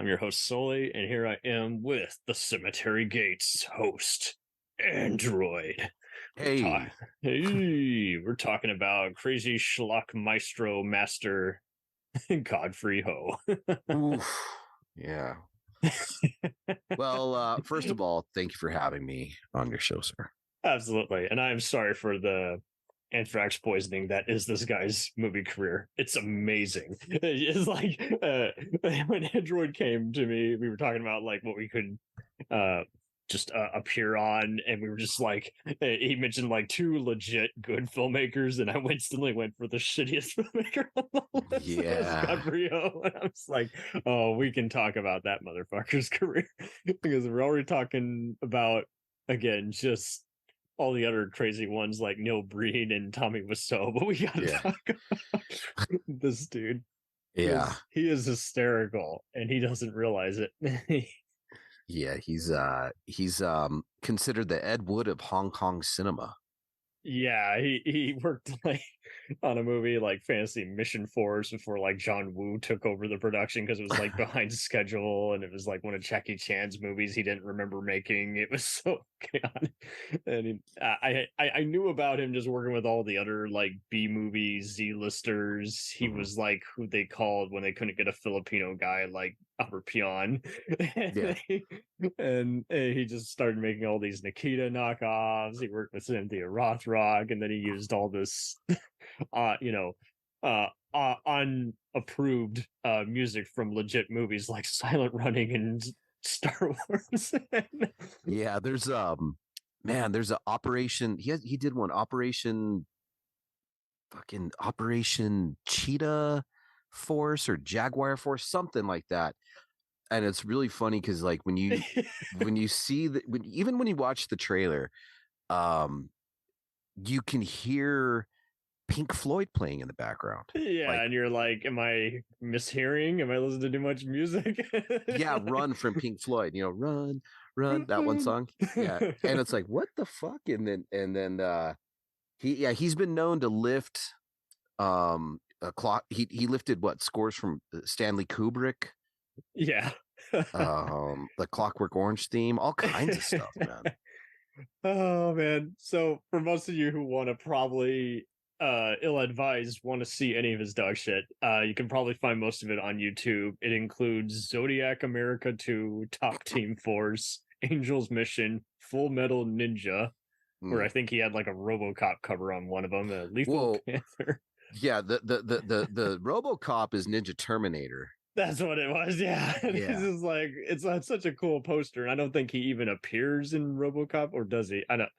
I'm your host, Sully, and here I am with the Cemetery Gates host, Android. Hey. We're talking about crazy schlock maestro master Godfrey Ho. Oof. Yeah. Well, first of all, thank you for having me on your show, sir. Absolutely. And I'm sorry for the anthrax poisoning that is this guy's movie career. It's amazing. It's like when Android came to me, we were talking about like what we could just appear on, and we were just like, he mentioned like two legit good filmmakers, and I instantly went for the shittiest filmmaker on the list. Yeah. Godfrey Ho. And I was like, oh, we can talk about that motherfucker's career because we're already talking about, again, just all the other crazy ones like Neil Breen and Tommy Wiseau, but we gotta talk about this dude. Yeah, he is hysterical and he doesn't realize it. Yeah, he's considered the Ed Wood of Hong Kong cinema. Yeah, he worked like on a movie like Fantasy Mission Force before like John Woo took over the production because it was like behind schedule, and it was like one of Jackie Chan's movies he didn't remember making. It was so chaotic. And I knew about him just working with all the other like B movie Z-listers. He was like who they called when they couldn't get a Filipino guy like Pyun. And he just started making all these Nikita knockoffs. He worked with Cynthia Rothrock, and then he used all this unapproved music from legit movies like Silent Running and Star Wars. Yeah, there's there's an operation. He did one Operation Cheetah Force or Jaguar Force, something like that. And it's really funny because like when you see that, even when you watch the trailer, you can hear Pink Floyd playing in the background. Yeah, like, and you're like, am I mishearing? Am I listening to too much music? Yeah, Run from Pink Floyd, run, that one song. Yeah. And it's like, what the fuck? And then he's been known to lift a clock. He lifted scores from Stanley Kubrick. Yeah. The Clockwork Orange theme, all kinds of stuff, man. Oh man. So for most of you who want to probably ill-advised want to see any of his dog shit, you can probably find most of it on YouTube. It includes Zodiac America 2, Top Team Force, Angel's Mission, Full Metal Ninja, where I think he had like a RoboCop cover on one of them, Lethal Panther. Yeah, the RoboCop is Ninja Terminator. That's what it was. Yeah. This is like, it's such a cool poster. And I don't think he even appears in RoboCop, or does he? I don't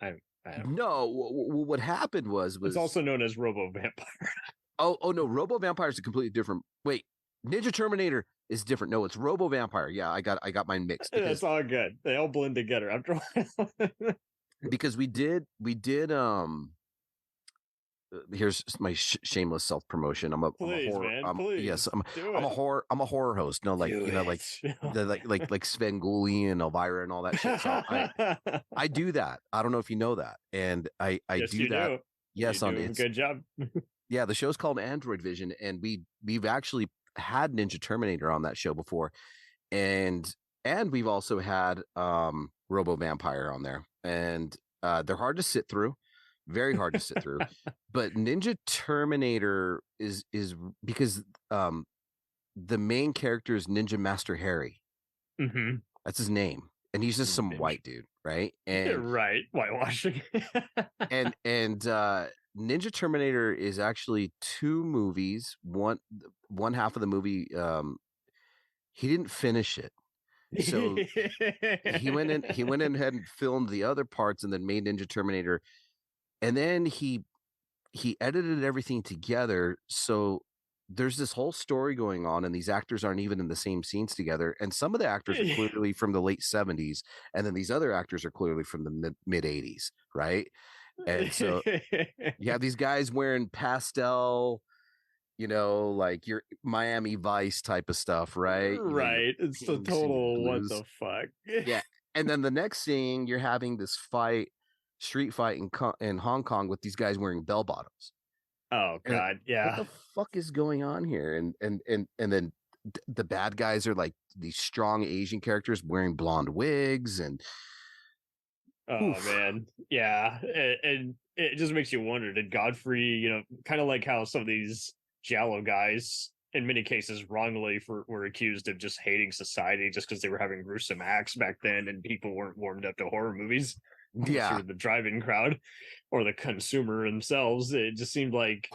know. What happened was it's also known as Robo Vampire. Oh no, Robo Vampire is a completely different. Wait, Ninja Terminator is different. No, it's Robo Vampire. Yeah, I got mine mixed. It's all good. They all blend together after a while. Because we did here's my shameless self promotion. I'm a horror. Yes, I'm a horror host. No, like like Sven Gulli and Elvira and all that shit. So I do that. I don't know if you know that, and I do that. Do. Yes, on it. Good job. Yeah, the show's called Android Vision, and we've actually had Ninja Terminator on that show before, and we've also had Robo Vampire on there, and they're hard to sit through. Very hard to sit through. But Ninja Terminator is because the main character is Ninja Master Harry. Mm-hmm. That's his name, and he's just some white dude, right? And right, whitewashing. and Ninja Terminator is actually two movies. One half of the movie, he didn't finish it, so he went in ahead and filmed the other parts, and then made Ninja Terminator. And then he edited everything together. So there's this whole story going on, and these actors aren't even in the same scenes together. And some of the actors are clearly from the late 70s. And then these other actors are clearly from the mid 80s. Right. And so you have these guys wearing pastel, like your Miami Vice type of stuff. Right. Right. It's the total, what the fuck? Yeah. And then the next scene, you're having this street fight in Hong Kong with these guys wearing bell bottoms. Oh God, yeah. What the fuck is going on here? And then the bad guys are like these strong Asian characters wearing blonde wigs and Oh oof. man, yeah, and it just makes you wonder: did Godfrey, kind of like how some of these Giallo guys, in many cases, wrongly were accused of just hating society just because they were having gruesome acts back then, and people weren't warmed up to horror movies unless you Yeah. were the drive-in crowd or the consumer themselves. It just seemed like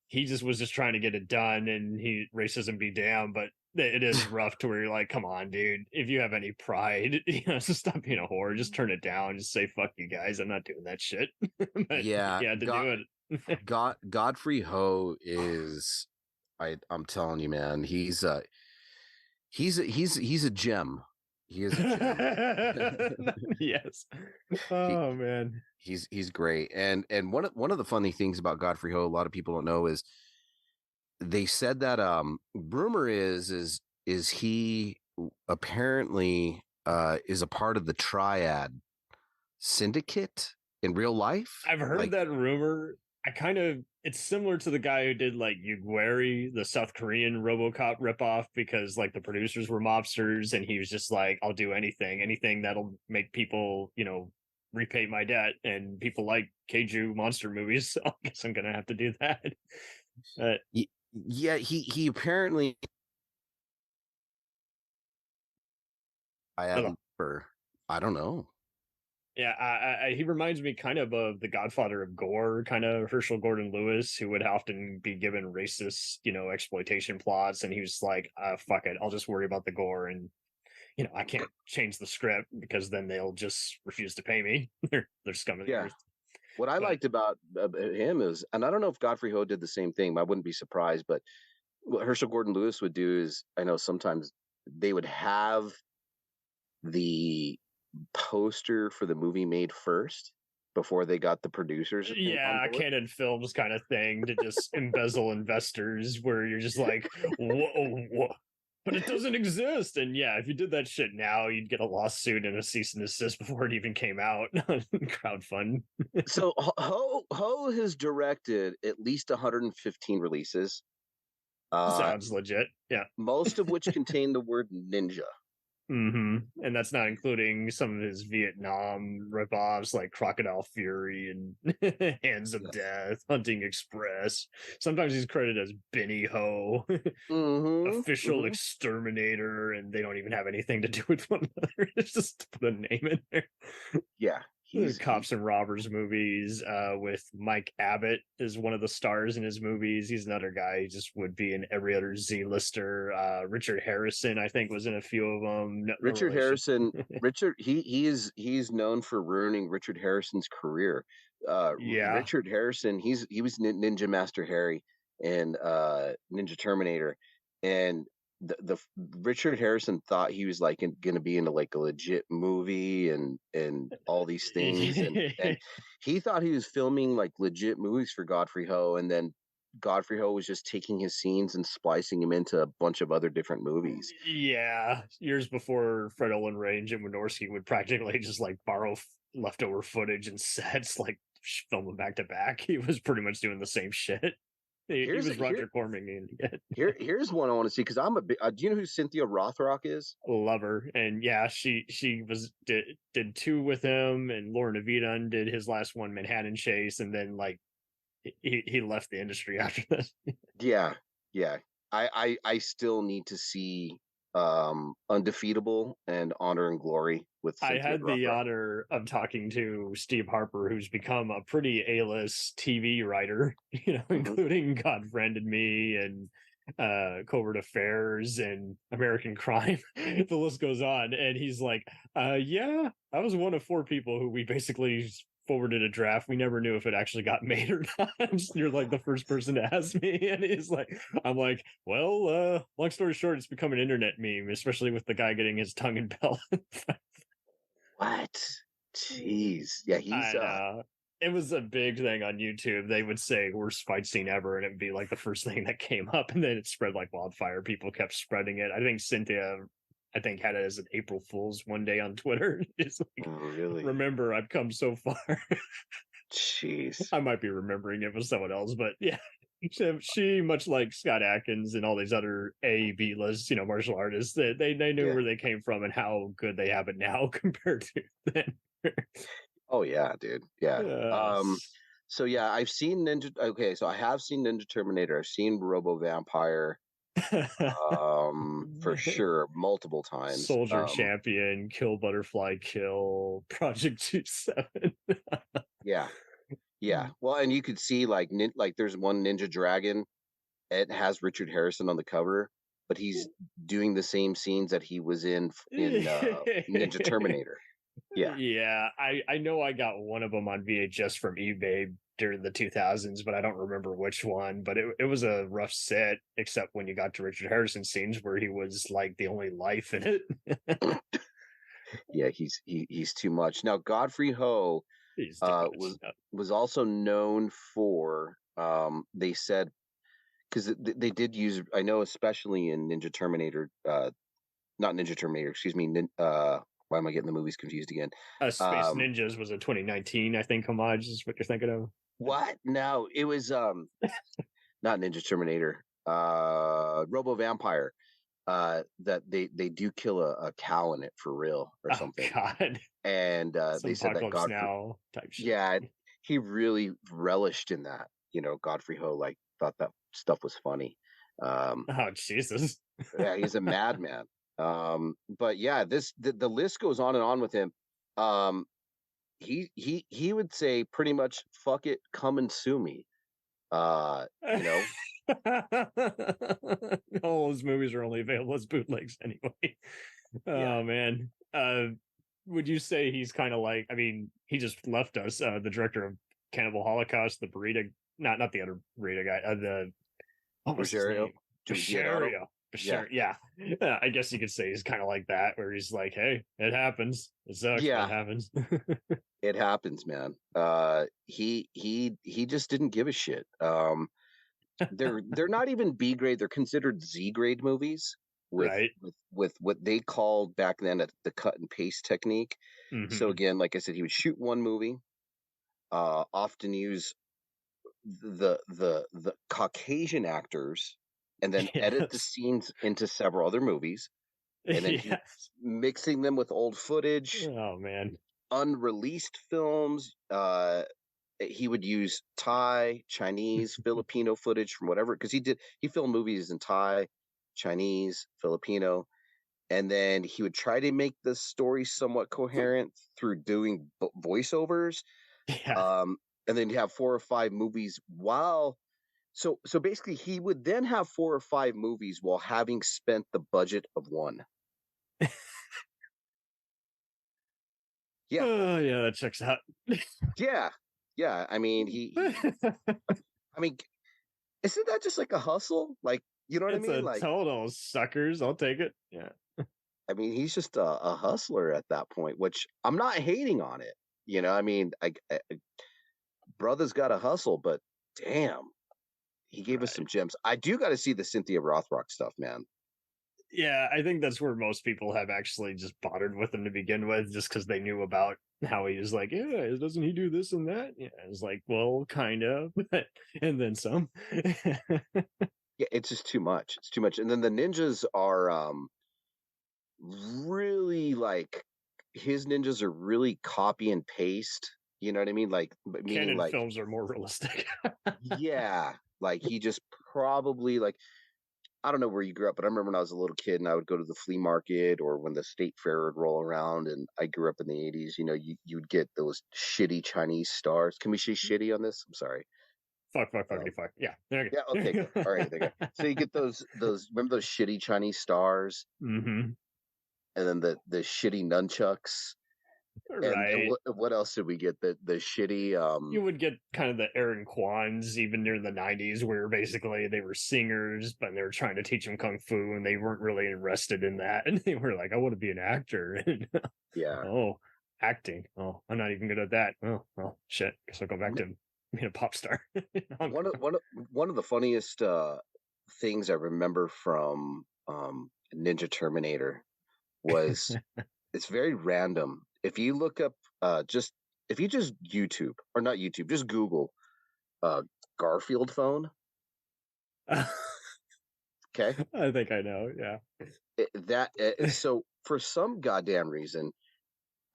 he just was just trying to get it done, and he racism be damned, but it is rough to where you're like, come on, dude, if you have any pride, just stop being a whore, just turn it down, just say fuck you guys, I'm not doing that shit. But Yeah. yeah, to do it. Godfrey Ho is I'm telling you, man, he's a gem. He is a gem. Yes. he Oh man. he's great. And one of the funny things about Godfrey Ho, a lot of people don't know, is they said that rumor is he apparently is a part of the triad syndicate in real life. I've heard Like, that rumor. It's similar to the guy who did like Yugwari, the South Korean RoboCop ripoff, because like the producers were mobsters, and he was just like, "I'll do anything that'll make people, repay my debt." And people like Keiju monster movies, so I guess I'm gonna have to do that. Uh, yeah, he apparently I had I don't know. Yeah, he reminds me kind of the Godfather of Gore, kind of Herschel Gordon Lewis, who would often be given racist, exploitation plots, and he was like, "Fuck it, I'll just worry about the gore, and I can't change the script because then they'll just refuse to pay me. they're scum of the earth." What I But liked about him is, and I don't know if Godfrey Ho did the same thing, but I wouldn't be surprised. But what Herschel Gordon Lewis would do is, I know sometimes they would have the poster for the movie made first before they got the producers on yeah, board. Canon Films kind of thing to just embezzle investors, where you're just like, whoa, but it doesn't exist. And yeah, if you did that shit now, you'd get a lawsuit and a cease and desist before it even came out on crowdfund. So Ho has directed at least 115 releases, Sounds legit. Yeah. most of which contain the word ninja. And that's not including some of his Vietnam ripoffs like Crocodile Fury and Hands of Yes. Death, Hunting Express. Sometimes he's credited as Benny Ho, official exterminator, and they don't even have anything to do with one another. It's just to put a name in there. Yeah, Cops and Robbers movies with Mike Abbott is one of the stars in his movies. He's another guy who just would be in every other Z-lister. Richard Harrison, I think, was in a few of them. Richard Harrison. He's known for ruining Richard Harrison's career. Yeah. Richard Harrison, he was Ninja Master Harry and Ninja Terminator, and the Richard Harrison thought he was like going to be into like a legit movie and all these things, and he thought he was filming like legit movies for Godfrey Ho, and then Godfrey Ho was just taking his scenes and splicing them into a bunch of other different movies. Yeah, years before Fred Olen Ray and Jim Wynorski would practically just like borrow leftover footage and sets, like film them back to back. He was pretty much doing the same shit. He was Roger Corman. Here's one I want to see, because I'm a big. Do you know who Cynthia Rothrock is? Love her, and yeah, she did two with him, and Lauren Avidan did his last one, Manhattan Chase, and then like he left the industry after this. Yeah. I still need to see Undefeatable and Honor and Glory with Cynthia I had Rothrock. the honor of talking to Steve Harper, who's become a pretty A-list TV writer, including God Friend and Me and Covert Affairs and American Crime. The list goes on. And he's like, yeah, I was one of four people who we basically forwarded a draft. We never knew if it actually got made or not. You're like the first person to ask me. And he's like, I'm like, well, long story short, it's become an internet meme, especially with the guy getting his tongue impaled. What? Jeez. Yeah, he's it was a big thing on YouTube. They would say worst fight scene ever, and it'd be like the first thing that came up, and then it spread like wildfire. People kept spreading it. I think Cynthia had it as an April Fool's one day on Twitter. It's like, oh, really? Remember, I've come so far. Jeez. I might be remembering it with someone else, but yeah. She, much like Scott Adkins and all these other B-list, martial artists, they knew Yeah. where they came from and how good they have it now compared to then. Oh yeah, dude. Yeah. Yes. So yeah, I've seen Ninja. Okay, so I have seen Ninja Terminator. I've seen Robo Vampire. For sure, multiple times. Soldier Champion, Kill Butterfly Kill, Project 27. Yeah. Yeah. Well, and you could see like there's one Ninja Dragon. It has Richard Harrison on the cover, but he's doing the same scenes that he was in Ninja Terminator. Yeah. Yeah, I know I got one of them on VHS from eBay during the 2000s, but I don't remember which one. But it was a rough set, except when you got to Richard Harrison scenes where he was like the only life in it. Yeah, he's too much. Now Godfrey Ho was also known for they said, because they did use, I know, especially in Ninja Terminator, not Ninja Terminator, excuse me. Why am I getting the movies confused again? Space Ninjas was a 2019, I think, homage is what you're thinking of. What? No, it was not Ninja Terminator. Robo Vampire. That they do kill a cow in it for real or something. God. And they said that Godfrey Now type shit. Yeah, he really relished in that. Godfrey Ho thought that stuff was funny. Oh Jesus. Yeah, he's a madman. But yeah, the list goes on and on with him. He would say pretty much, fuck it, come and sue me. All his movies are only available as bootlegs anyway. Oh man. Would you say he's kind of like, I mean, he just left us, the director of Cannibal Holocaust, the burrito, not the other burrito guy, what was his name? Yeah. I guess you could say he's kind of like that, where he's like, hey, it happens. It sucks, but it happens. It happens, man. He just didn't give a shit. They're not even B grade, they're considered Z grade movies with what they called back then the cut and paste technique. Mm-hmm. So again, like I said, he would shoot one movie, often use the Caucasian actors, and then edit the scenes into several other movies, and then mixing them with old footage. Oh man, unreleased films. He would use Thai, Chinese, Filipino footage from whatever, because he filmed movies in Thai, Chinese, Filipino, and then he would try to make the story somewhat coherent through doing voiceovers. And then you have 4 or 5 movies so basically he would then have 4 or 5 movies while having spent the budget of one. Yeah. Oh yeah, that checks out. Yeah. I mean, I mean, isn't that just like a hustle? Like, you know what I mean? Like, total suckers. I'll take it. Yeah. I mean, he's just a hustler at that point, which I'm not hating on it. I mean, I brother's got to hustle, but damn, he gave us some gems. I do got to see the Cynthia Rothrock stuff, man. Yeah, I think that's where most people have actually just bothered with him to begin with, just because they knew about how he was like, yeah, doesn't he do this and that? Yeah, it's like, well, kind of, and then some. Yeah, it's just too much. It's too much. And then the ninjas are really like, his ninjas are really copy and paste. You know what I mean? Like, meaning Canon films are more realistic. Yeah, like he just probably like, I don't know where you grew up, but I remember when I was a little kid and I would go to the flea market or when the state fair would roll around, and I grew up in the 80s, you would get those shitty Chinese stars. Can we say shitty on this? I'm sorry. Fuck. Yeah. There you go. Yeah, okay, good. All right, there you go. So you get those, remember those shitty Chinese stars? Mm-hmm. And then the shitty nunchucks. And what else did we get? The shitty you would get kind of the Aaron Kwans even near the 90s, where basically they were singers, but they were trying to teach them kung fu and they weren't really interested in that, and they were like, I want to be an actor. Yeah. Oh, acting. Oh, I'm not even good at that. Oh, well, shit, guess I'll go back to being a pop star. one of the funniest things I remember from Ninja Terminator was it's very random. If you look up if you just YouTube, or not YouTube, just Google Garfield phone, Okay. I think I know. Yeah. So for some goddamn reason,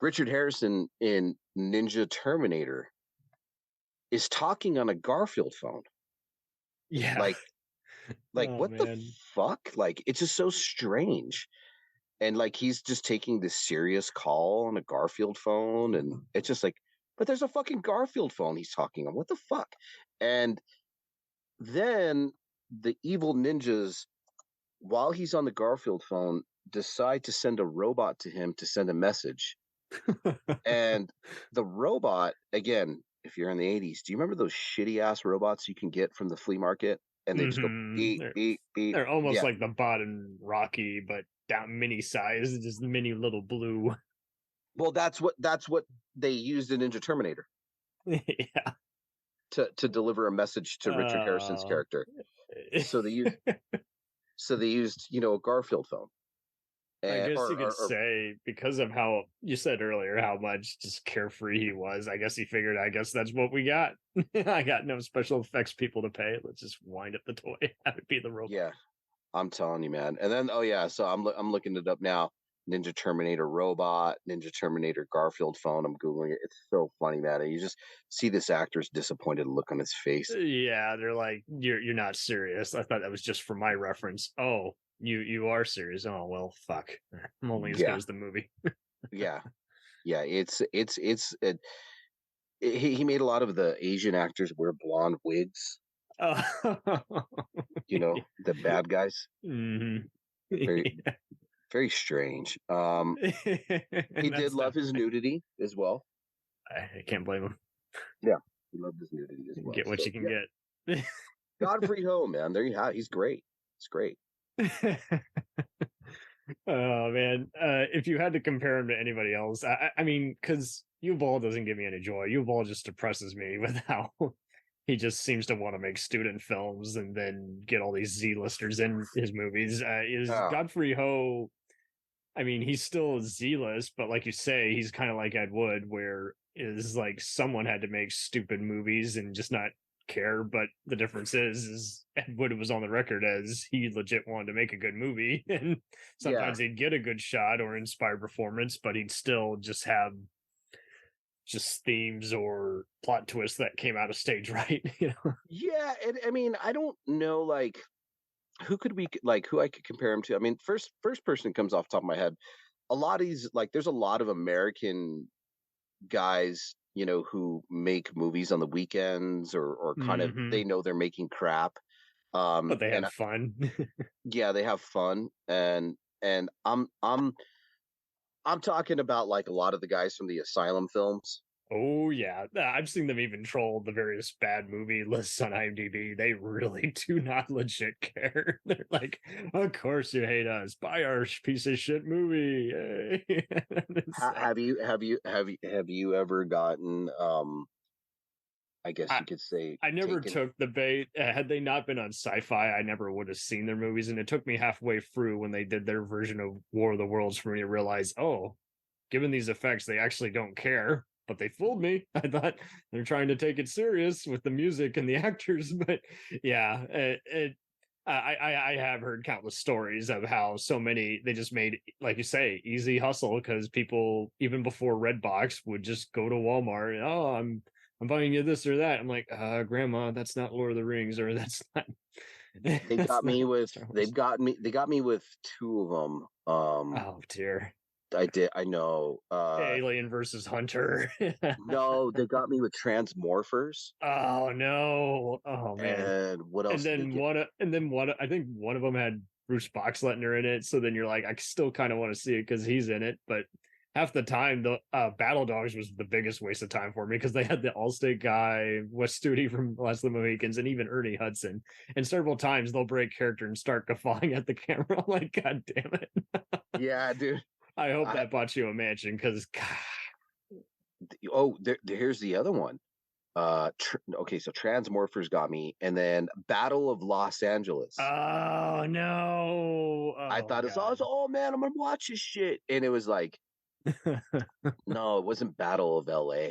Richard Harrison in Ninja Terminator is talking on a Garfield phone. Yeah. Like, Oh what the man. fuck? Like, it's just so strange. And like, he's just taking this serious call on a Garfield phone, and it's just like, but there's a fucking Garfield phone he's talking on. What the fuck? And then the evil ninjas, while he's on the Garfield phone, decide to send a robot to him to send a message. And the robot, again, if you're in the 80s, do you remember those shitty ass robots you can get from the flea market? And they just go beep, beep, beep. They're almost Yeah. like the bot in Rocky, but down mini size, just mini little blue. Well, that's what they used in Ninja Terminator Yeah. to deliver a message to Richard Harrison's character. So they used a Garfield phone. I And, guess you could say, because of how you said earlier how much just carefree he was, I guess he figured, I guess that's what we got. I got no special effects people to pay. Let's just wind up the toy. Have it be the robot. Yeah, I'm telling you, man. And then, so I'm looking it up now. Ninja Terminator robot, Ninja Terminator Garfield phone. I'm Googling it. It's so funny, man. And you just see this actor's disappointed look on his face. Yeah, they're like, you're not serious. I thought that was just for my reference. Oh, you are serious. Oh well, fuck. I'm only as good as the movie. Yeah. He made a lot of the Asian actors wear blonde wigs. Oh. The bad guys. Mm-hmm. Very strange. He did love his nudity as well. I can't blame him. Yeah, he loved his nudity as well. Get what you can get. Godfrey Ho, man, there you have. He's great. It's great. Oh man, if you had to compare him to anybody else, I mean, because U-Ball doesn't give me any joy. U-Ball just depresses me with how he just seems to want to make student films and then get all these Z-listers in his movies. Godfrey Ho, I mean, he's still Z-list, but like you say, he's kind of like Ed Wood, where is like someone had to make stupid movies and just not care. But the difference is Ed Wood was on the record as he legit wanted to make a good movie, and sometimes he'd get a good shot or inspired performance, but he'd still just have just themes or plot twists that came out of stage right. Yeah, and I mean, I don't know, like, who I could compare him to. I mean, first person comes off the top of my head. A lot of these, like, there's a lot of American guys, who make movies on the weekends or kind of, they know they're making crap. But they have fun. Yeah, they have fun. And I'm talking about like a lot of the guys from the Asylum films. Oh yeah, I've seen them even troll the various bad movie lists on IMDb. They really do not legit care. They're like, "Of course you hate us. Buy our piece of shit movie." Have you ever gotten? I guess you could say I never took the bait. Had they not been on Sci-Fi, I never would have seen their movies. And it took me halfway through when they did their version of War of the Worlds for me to realize, oh, given these effects, they actually don't care. But they fooled me. I thought they're trying to take it serious with the music and the actors. But yeah, I have heard countless stories of how so many, they just made, like you say, easy hustle, because people even before Redbox would just go to Walmart and, oh, I'm buying you this or that. I'm like, Grandma, that's not Lord of the Rings, or that's not. They got me with two of them. Oh dear. I know. Alien versus Hunter. No, they got me with Transmorphers. Oh no. Oh man. And what else? And then one, I think one of them had Bruce Boxleitner in it. So then you're like, I still kind of want to see it because he's in it. But half the time, the Battle Dogs was the biggest waste of time for me, because they had the Allstate guy, Wes Studi from Last of the Mohicans, and even Ernie Hudson. And several times they'll break character and start guffawing at the camera. I'm like, God damn it. Yeah, dude. I hope that bought you a mansion, because here's the other one. Okay, so Transmorphers got me, and then Battle of Los Angeles. Oh no. I thought it's awesome. Oh man, I'm gonna watch this shit. And it was like, no, it wasn't Battle of LA.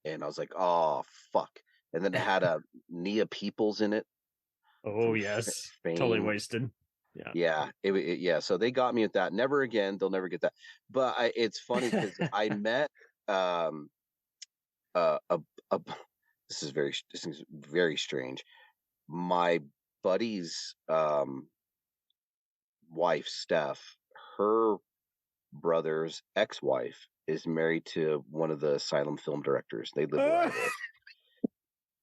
And I was like, oh fuck. And then it had Nia Peoples in it. Oh yes, totally wasted. Yeah. So they got me at that. Never again. They'll never get that. But it's funny because I met a this is very strange. My buddy's wife, Steph, her brother's ex-wife is married to one of the Asylum film directors. They live where I live.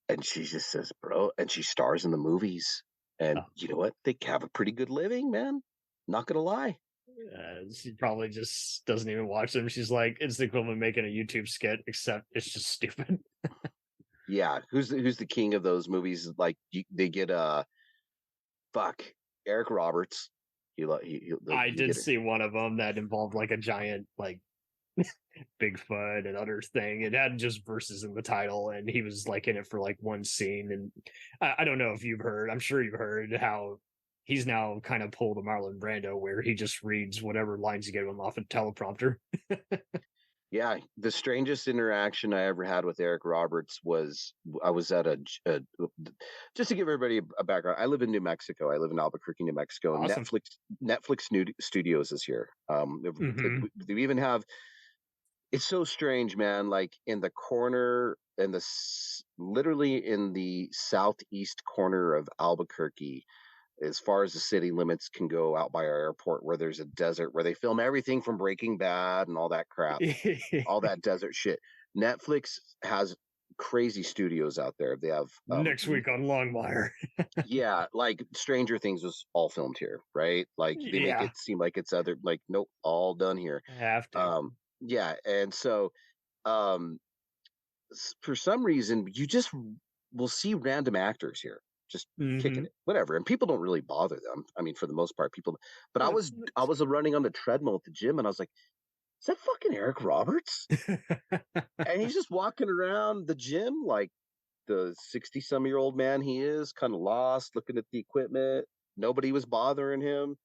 And she just says, bro, and she stars in the movies. And you know what? They have a pretty good living, man. Not gonna lie. She probably just doesn't even watch them. She's like, it's the equivalent of making a YouTube skit, except it's just stupid. Yeah, who's the king of those movies? Like they get Eric Roberts. I did see one of them that involved like a giant like Bigfoot and other thing. It had just verses in the title, and he was like in it for like one scene. And I don't know if you've heard. I'm sure you've heard how he's now kind of pulled a Marlon Brando, where he just reads whatever lines you give him off a teleprompter. Yeah, the strangest interaction I ever had with Eric Roberts was I was at just to give everybody a background. I live in New Mexico. I live in Albuquerque, New Mexico. Awesome. Netflix Studios is here. They even have. It's so strange, man. Like in the corner, literally in the southeast corner of Albuquerque, as far as the city limits can go, out by our airport, where there's a desert where they film everything from Breaking Bad and all that crap, all that desert shit. Netflix has crazy studios out there. They have next week on Longmire. Yeah, like Stranger Things was all filmed here, right? Like they make it seem like it's other, like, nope, all done here. Have to. Yeah, and so for some reason you just will see random actors here just kicking it, whatever, and people don't really bother them. I mean, for the most part, people. But I was running on the treadmill at the gym, and I was like, "Is that fucking Eric Roberts?" And he's just walking around the gym like the 60-some-year-old man he is, kind of lost, looking at the equipment. Nobody was bothering him.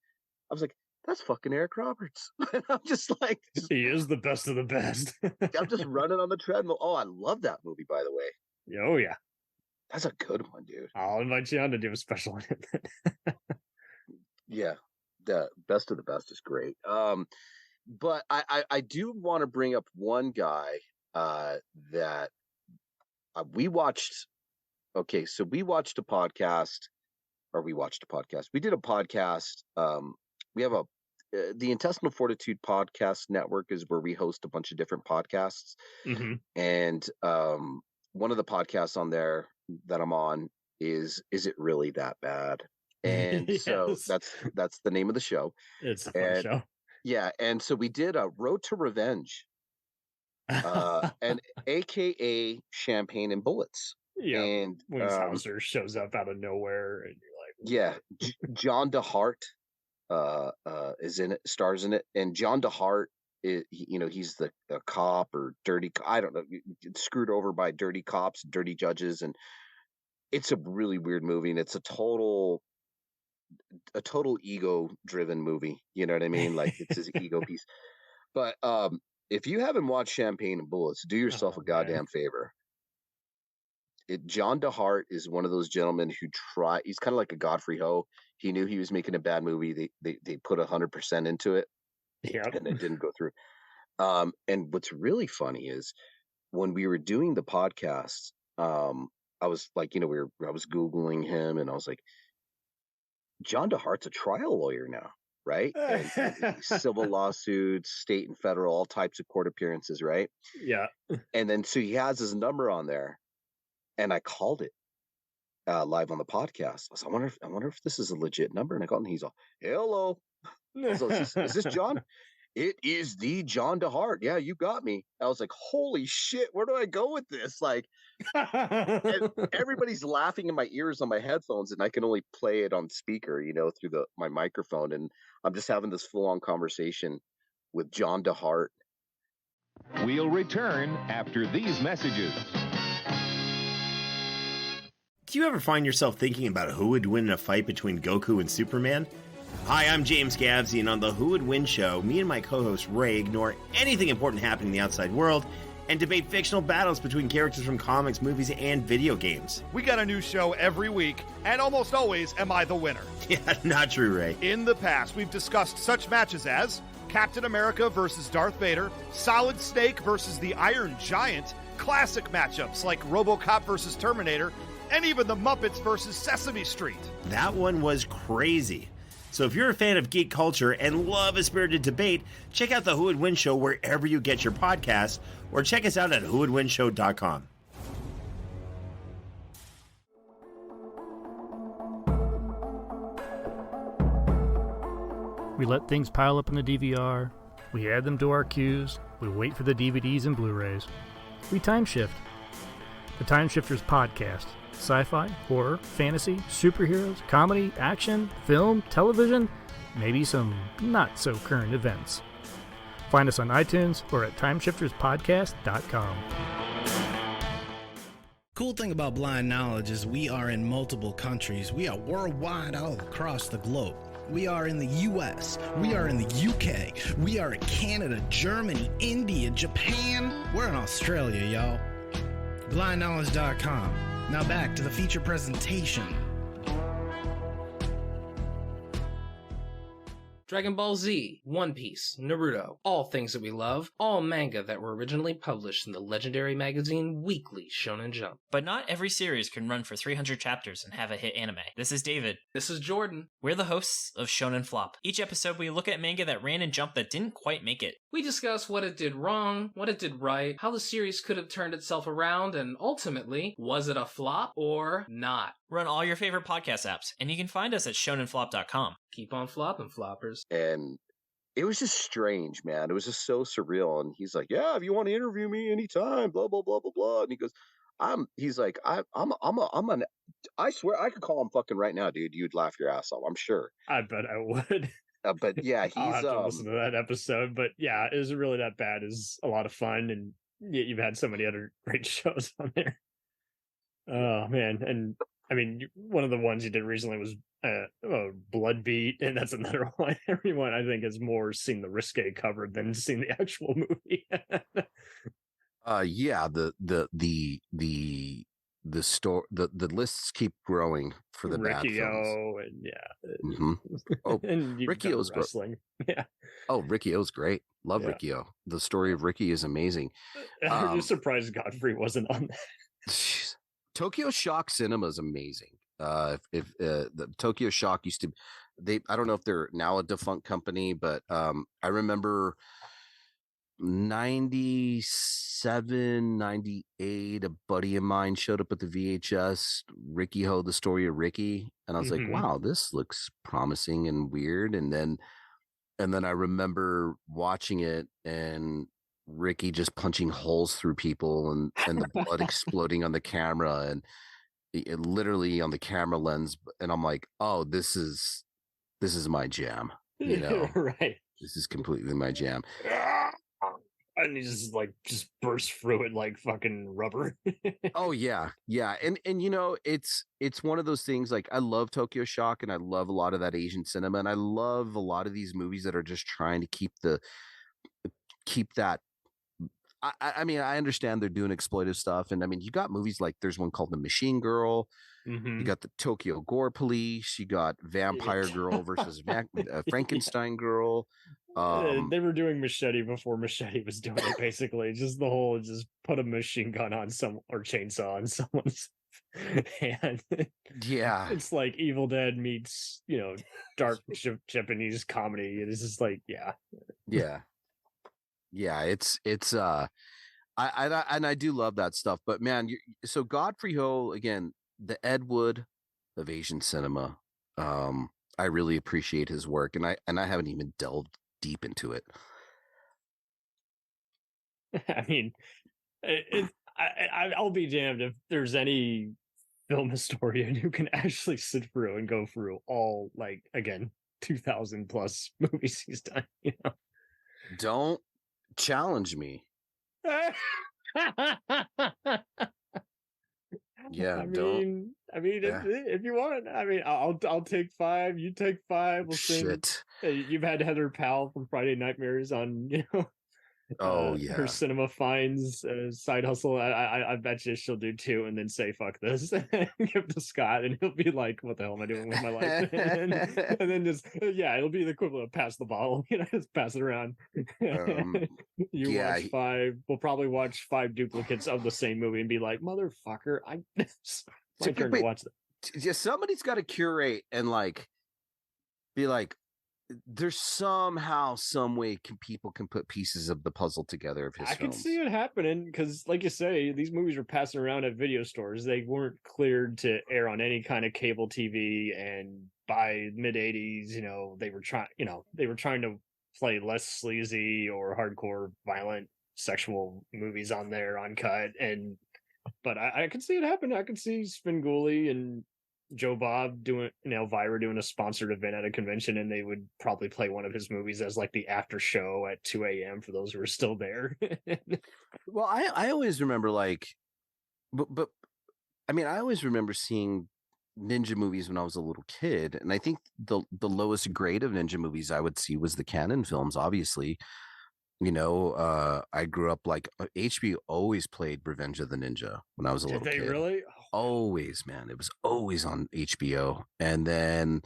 I was like, "That's fucking Eric Roberts." And I'm just like, he is the best of the best. I'm just running on the treadmill. Oh, I love that movie, by the way. Oh yeah. That's a good one, dude. I'll invite you on to do a special on it. Yeah, the best of the best is great. But I do want to bring up one guy that we watched. Okay, so we watched a podcast, We did a podcast. We have the Intestinal Fortitude Podcast Network is where we host a bunch of different podcasts, and one of the podcasts on there that I'm on is It Really That Bad? And so that's the name of the show. It's a fun show. Yeah, and so we did a Road to Revenge, and AKA Champagne and Bullets. Yeah, and when Hauser shows up out of nowhere, and you're like, John DeHart is in it, stars in it, and John DeHart is, he's the cop or dirty, I don't know, screwed over by dirty cops, dirty judges, and it's a really weird movie, and it's a total ego driven movie. You know what I mean? Like it's his ego piece. But if you haven't watched Champagne and Bullets, do yourself a goddamn favor. John DeHart is one of those gentlemen who he's kind of like a Godfrey Ho. He knew he was making a bad movie. They put 100% into it. Yeah. And it didn't go through. And what's really funny is when we were doing the podcast, I was like, I was Googling him, and I was like, John DeHart's a trial lawyer now, right? And civil lawsuits, state and federal, all types of court appearances, right? Yeah. And then so he has his number on there, and I called it live on the podcast. I was like, I wonder if this is a legit number. And I called, and he's all, "Hello." So, is this John? It is the John DeHart. Yeah, you got me. I was like, holy shit, where do I go with this? Like, everybody's laughing in my ears on my headphones, and I can only play it on speaker, through my microphone. And I'm just having this full-on conversation with John DeHart. We'll return after these messages. Do you ever find yourself thinking about who would win in a fight between Goku and Superman? Hi, I'm James Gavsey, and on the Who Would Win show, me and my co-host Ray ignore anything important happening in the outside world and debate fictional battles between characters from comics, movies, and video games. We got a new show every week, and almost always am I the winner. Yeah, not true, Ray. In the past, we've discussed such matches as Captain America versus Darth Vader, Solid Snake versus the Iron Giant, classic matchups like RoboCop versus Terminator, and even the Muppets versus Sesame Street. That one was crazy. So if you're a fan of geek culture and love a spirited debate, check out the Who Would Win Show wherever you get your podcasts, or check us out at whowouldwinshow.com. We let things pile up in the DVR, we add them to our queues, we wait for the DVDs and Blu-rays. We time shift. The Time Shifters Podcast. Sci-fi, horror, fantasy, superheroes, comedy, action, film, television, maybe some not-so-current events. Find us on iTunes or at timeshifterspodcast.com. Cool thing about Blind Knowledge is we are in multiple countries. We are worldwide all across the globe. We are in the US, we are in the UK, we are in Canada, Germany, India, Japan. We're in Australia, y'all. BlindKnowledge.com. Now back to the feature presentation. Dragon Ball Z, One Piece, Naruto, all things that we love, all manga that were originally published in the legendary magazine Weekly Shonen Jump. But not every series can run for 300 chapters and have a hit anime. This is David. This is Jordan. We're the hosts of Shonen Flop. Each episode we look at manga that ran in Jump that didn't quite make it. We discuss what it did wrong, what it did right, how the series could have turned itself around, and ultimately, was it a flop or not? We're on all your favorite podcast apps, and you can find us at shonenflop.com. Keep on flopping, floppers. And it was just strange, man. It was just so surreal. And he's like, "Yeah, if you want to interview me anytime, blah blah blah blah blah." And he goes, He's like, I swear I could call him fucking right now, dude. You'd laugh your ass off, I'm sure. I bet I would. But yeah, he's I'll have to listen to that episode. But yeah, it isn't really that bad. It's a lot of fun, and you've had so many other great shows on there. Oh man, and I mean, one of the ones you did recently was Blood Beat, and that's another one. Everyone, I think, has more seen the risque covered than seen the actual movie. Yeah, the store, the lists keep growing for the bad films. And yeah, mm-hmm. Oh, and Ricky O's wrestling. Yeah. Oh, Ricky O's great. Love Ricky O. The story of Ricky is amazing. I'm just surprised Godfrey wasn't on that. Tokyo Shock Cinema is amazing. If the Tokyo Shock used to, I don't know if they're now a defunct company, but I remember 97, 98, a buddy of mine showed up at the VHS, Ricky Ho, the story of Ricky. And I was like, wow, this looks promising and weird. And then I remember watching it and Ricky just punching holes through people and the blood exploding on the camera and it literally on the camera lens. And I'm like, oh, this is my jam. You know, right. This is completely my jam. And he just burst through it like fucking rubber. Oh yeah. And you know, it's one of those things, like I love Tokyo Shock and I love a lot of that Asian cinema and I love a lot of these movies that are just trying to keep that. I mean, I understand they're doing exploitive stuff, and I mean, you got movies like there's one called The Machine Girl. You got the Tokyo Gore Police. You got Vampire Girl versus Frankenstein Girl. They were doing Machete before Machete was doing it, basically. Just the whole, just put a machine gun on or chainsaw on someone's hand. Yeah. It's like Evil Dead meets, dark Japanese comedy. It is just like, yeah. Yeah, it's I do love that stuff, but man, so Godfrey Ho, again, the Ed Wood of Asian cinema. I really appreciate his work, and I haven't even delved deep into it. I mean, I'll be damned if there's any film historian who can actually sit through and go through all, like, again, 2,000 plus movies he's done. Don't challenge me. Yeah, I mean, if you want, I mean, I'll take 5. You take 5. We'll sing. Shit. You've had Heather Powell from Friday Nightmares on, her cinema finds side hustle. I bet you she'll do too, and then say fuck this and give to Scott, and he'll be like, what the hell am I doing with my life? and then just it'll be the equivalent of pass the bottle, just pass it around. Watch 5. We'll probably watch 5 duplicates of the same movie and be like, motherfucker, it's my turn to watch that. Yeah, somebody's got to curate and be like, there's somehow, some way people can put pieces of the puzzle together of his films. I can see it happening because, like you say, these movies were passing around at video stores. They weren't cleared to air on any kind of cable TV, and by mid '80s, they were trying to play less sleazy or hardcore, violent, sexual movies on there, uncut. But I can see it happen. I can see Svengoolie and Joe Bob doing, Elvira doing a sponsored event at a convention, and they would probably play one of his movies as the after show at 2 a.m. for those who are still there. Well, I always remember but I mean, I always remember seeing ninja movies when I was a little kid, and I think the lowest grade of ninja movies I would see was the canon films, obviously. I grew up HBO always played Revenge of the Ninja when I was a little kid. Did they really? Always, man. It was always on HBO. And then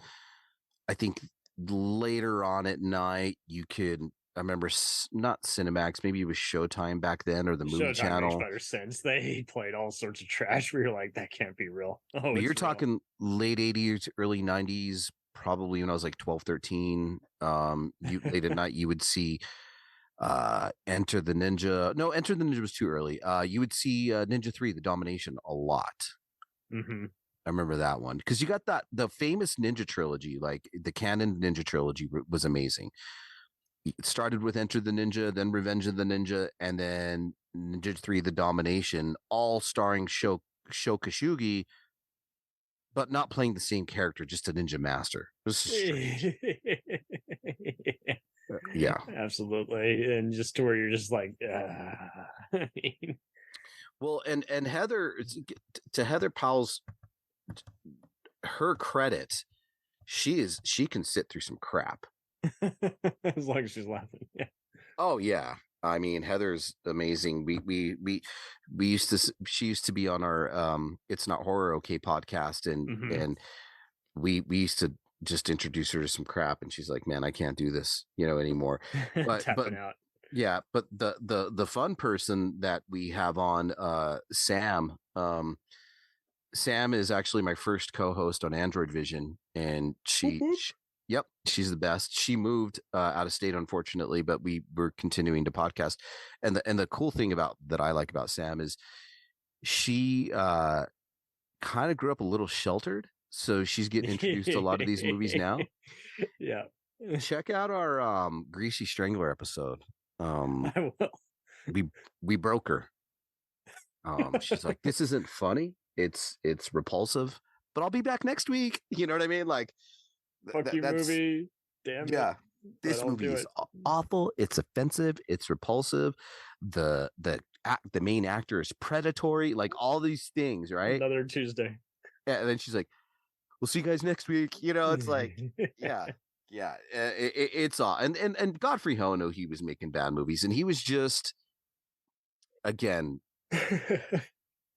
I think later on at night, I remember not Cinemax, maybe it was Showtime back then, or the movie channel. Makes better sense. They played all sorts of trash where you're like, that can't be real. Oh, but you're talking late 80s, early 90s, probably when I was 12, 13. Late at night, you would see Enter the Ninja. No, Enter the Ninja was too early. You would see Ninja 3, The Domination, a lot. Mm-hmm. I remember that one because you got the famous Ninja trilogy, the canon Ninja trilogy was amazing. It started with Enter the Ninja, then Revenge of the Ninja, and then Ninja 3, The Domination, all starring Sho Kosugi, but not playing the same character, just a ninja master. It was strange. Yeah, absolutely. And just to where you're just well, and Heather, to Heather Powell's, her credit, she can sit through some crap as long as she's laughing. Yeah. Oh yeah. I mean, Heather's amazing. She used to be on our It's Not Horror Okay podcast, and we used to just introduce her to some crap, and she's like, man, I can't do this, anymore. But out. Yeah, but the fun person that we have on, Sam is actually my first co-host on Android Vision, and yep, she's the best. She moved out of state, unfortunately, but we were continuing to podcast. And the cool thing that I like about Sam is she kind of grew up a little sheltered. So she's getting introduced to a lot of these movies now. Yeah. Check out our Greasy Strangler episode. I will. We broke her. She's like, this isn't funny. It's repulsive, but I'll be back next week. You know what I mean? Fuck you movie. Damn it. Yeah. This movie is awful. It's offensive. It's repulsive. The main actor is predatory. All these things, right? Another Tuesday. Yeah, and then she's like, we'll see you guys next week. It's yeah. It's all. And Godfrey Ho, no, he was making bad movies, and he was just, again,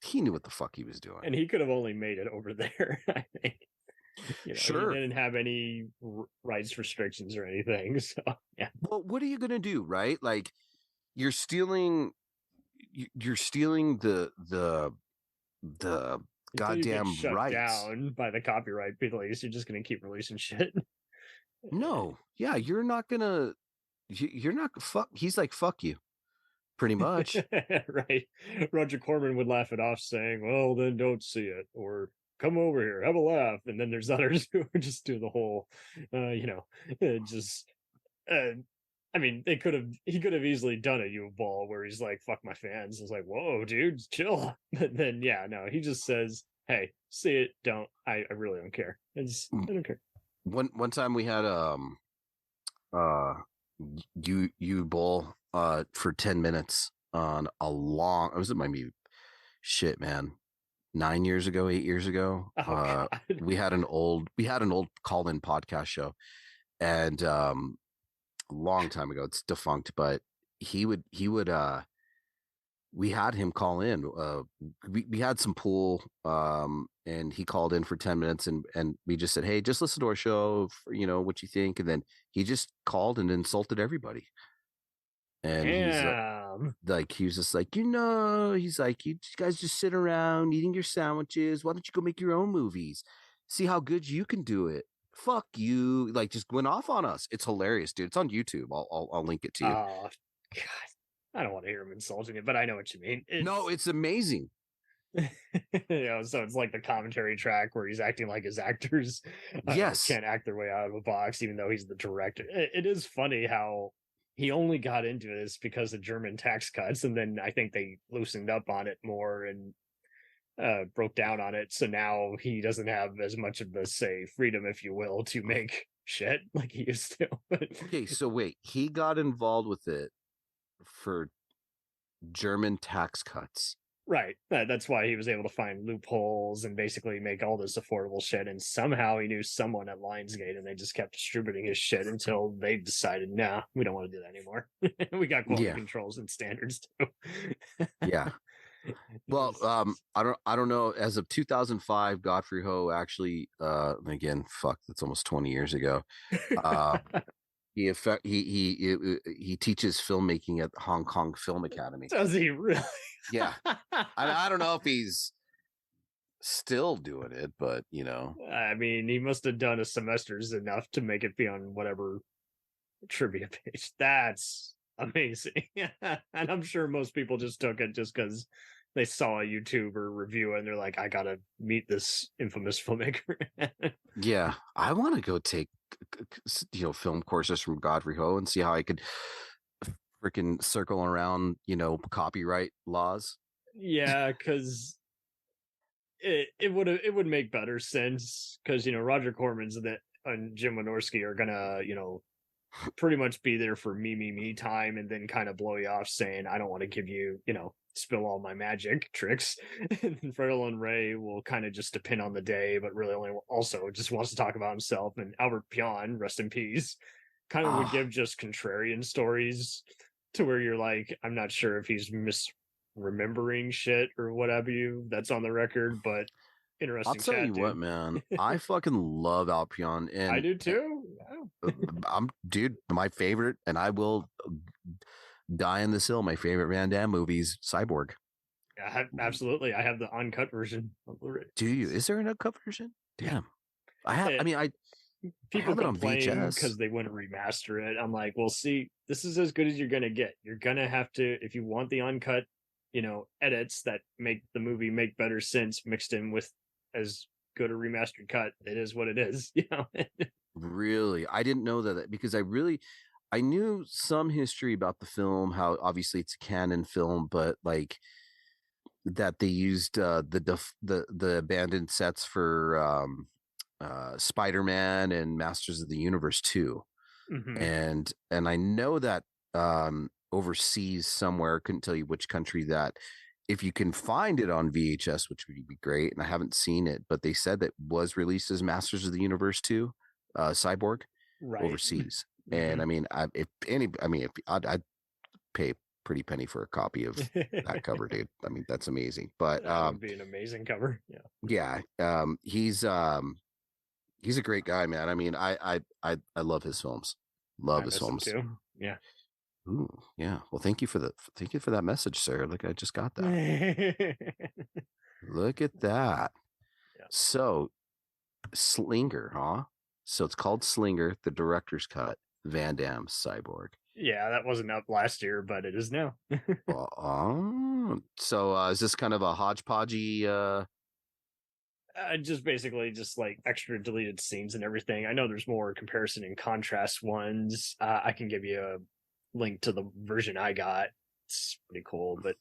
he knew what the fuck he was doing. And he could have only made it over there, I think. Sure. He didn't have any rights restrictions or anything. So, yeah. Well, what are you going to do, right? You're stealing the goddamn shut rights down by the copyright police. You're just going to keep releasing shit. No. Yeah. You're not fuck. He's like, fuck you. Pretty much. Right. Roger Corman would laugh it off saying, well, then don't see it, or come over here, have a laugh. And then there's others who just do the whole, I mean, he could have easily done a U-Ball where he's like, fuck my fans. It's like, whoa, dude, chill. But then, yeah, no, he just says, hey, see it, don't. I really don't care. I don't care. One time we had U-Ball for 10 minutes on a long, it was maybe shit, man. 8 years ago, we had an old call-in podcast show, and a long time ago, it's defunct, but he would we had him call in. We had some pool, and he called in for 10 minutes, and we just said, hey, just listen to our show, what you think. And then he just called and insulted everybody. And he's like, he was just like, he's like, you guys just sit around eating your sandwiches. Why don't you go make your own movies? See how good you can do it. Fuck you. Like, just went off on us. It's hilarious, dude. It's on YouTube. I'll link it to you. Oh, God. I don't want to hear him insulting it, but I know what you mean. No, it's amazing. So it's like the commentary track where he's acting like his actors can't act their way out of a box, even though he's the director. It is funny how he only got into this because of German tax cuts, and then I think they loosened up on it more and broke down on it. So now he doesn't have as much of the, say, freedom, if you will, to make shit like he used to. Okay, so wait, he got involved with it for German tax cuts. Right. That's why he was able to find loopholes and basically make all this affordable shit. And somehow he knew someone at Lionsgate, and they just kept distributing his shit until they decided, nah, we don't want to do that anymore. We got quality controls and standards too. Yeah. Well, I don't know. As of 2005, Godfrey Ho actually, again, that's almost 20 years ago. He teaches filmmaking at the Hong Kong Film Academy. Does he really? Yeah. I don't know if he's still doing it, but I mean, he must have done a semester's enough to make it be on whatever trivia page. That's amazing. And I'm sure most people just took it just because they saw a YouTuber review it and they're like, I gotta meet this infamous filmmaker. Yeah, I want to go take film courses from Godfrey Ho and see how I could freaking circle around copyright laws. Yeah, because it would make better sense, because Roger Corman's and Jim Wynorski are gonna pretty much be there for me time, and then kind of blow you off saying, I don't want to give you spill all my magic tricks. And Fred Olen Ray will kind of just depend on the day, but really only also just wants to talk about himself. And Albert Pyun, rest in peace, kind of would give just contrarian stories to where you're like, I'm not sure if he's misremembering shit or whatever that's on the record, but interesting. I'll tell you what, man, I fucking love Al Pyun, and I do too. I'm my favorite, and I will die on this hill. My favorite Van Damme movies, Cyborg. Yeah, absolutely. I have the uncut version on Blu-ray. Do you? Is there an uncut version? Damn. I have. People complain because they want to remaster it. I'm like, well, see, this is as good as you're gonna get. You're gonna have to, if you want the uncut, edits that make the movie make better sense, mixed in with as good a remastered cut. It is what it is. Really, I didn't know that, because I knew some history about the film, how obviously it's a canon film, but like that they used the abandoned sets for Spider-Man and Masters of the Universe 2. Mm-hmm. And I know that overseas somewhere, couldn't tell you which country, that if you can find it on VHS, which would be great, and I haven't seen it, but they said that was released as Masters of the Universe 2, Cyborg, right, overseas. And I mean, I'd pay a pretty penny for a copy of that cover, dude. I mean, that's amazing. But that would be an amazing cover. Yeah. He's a great guy, man. I mean, I love his films. Love his films too. Yeah. Ooh, yeah. Well, thank you for that message, sir. Look, I just got that. Look at that. Yeah. So, Slinger, huh? So it's called Slinger, the director's cut, Van Damme, Cyborg. Yeah, that wasn't up last year, but it is now. So is this kind of a hodgepodgey? Just basically just like extra deleted scenes and everything. I know there's more comparison and contrast ones. I can give you a link to the version I got. It's pretty cool, but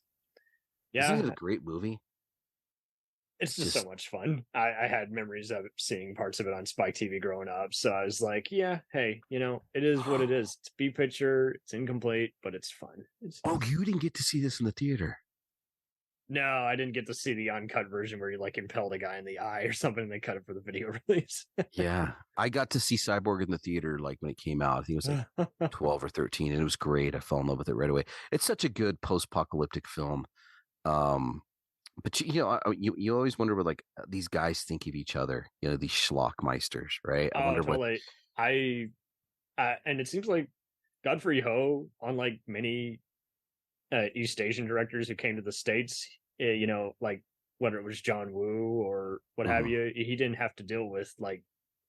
yeah, isn't it a great movie? It's just so much fun. I had memories of seeing parts of it on Spike TV growing up, so I was like, yeah, hey, it is what it is. It's B picture, it's incomplete, but it's fun. Oh, you didn't get to see this in the theater? No, I didn't get to see the uncut version where you like impaled a guy in the eye or something and they cut it for the video release. Yeah. I got to see Cyborg in the theater like when it came out. I think it was like 12 or 13, and it was great. I fell in love with it right away. It's such a good post-apocalyptic film. But you always wonder what like these guys think of each other, these schlockmeisters, right? I wonder totally. And it seems like Godfrey Ho, unlike many East Asian directors who came to the States, like whether it was John Woo or what have you, he didn't have to deal with like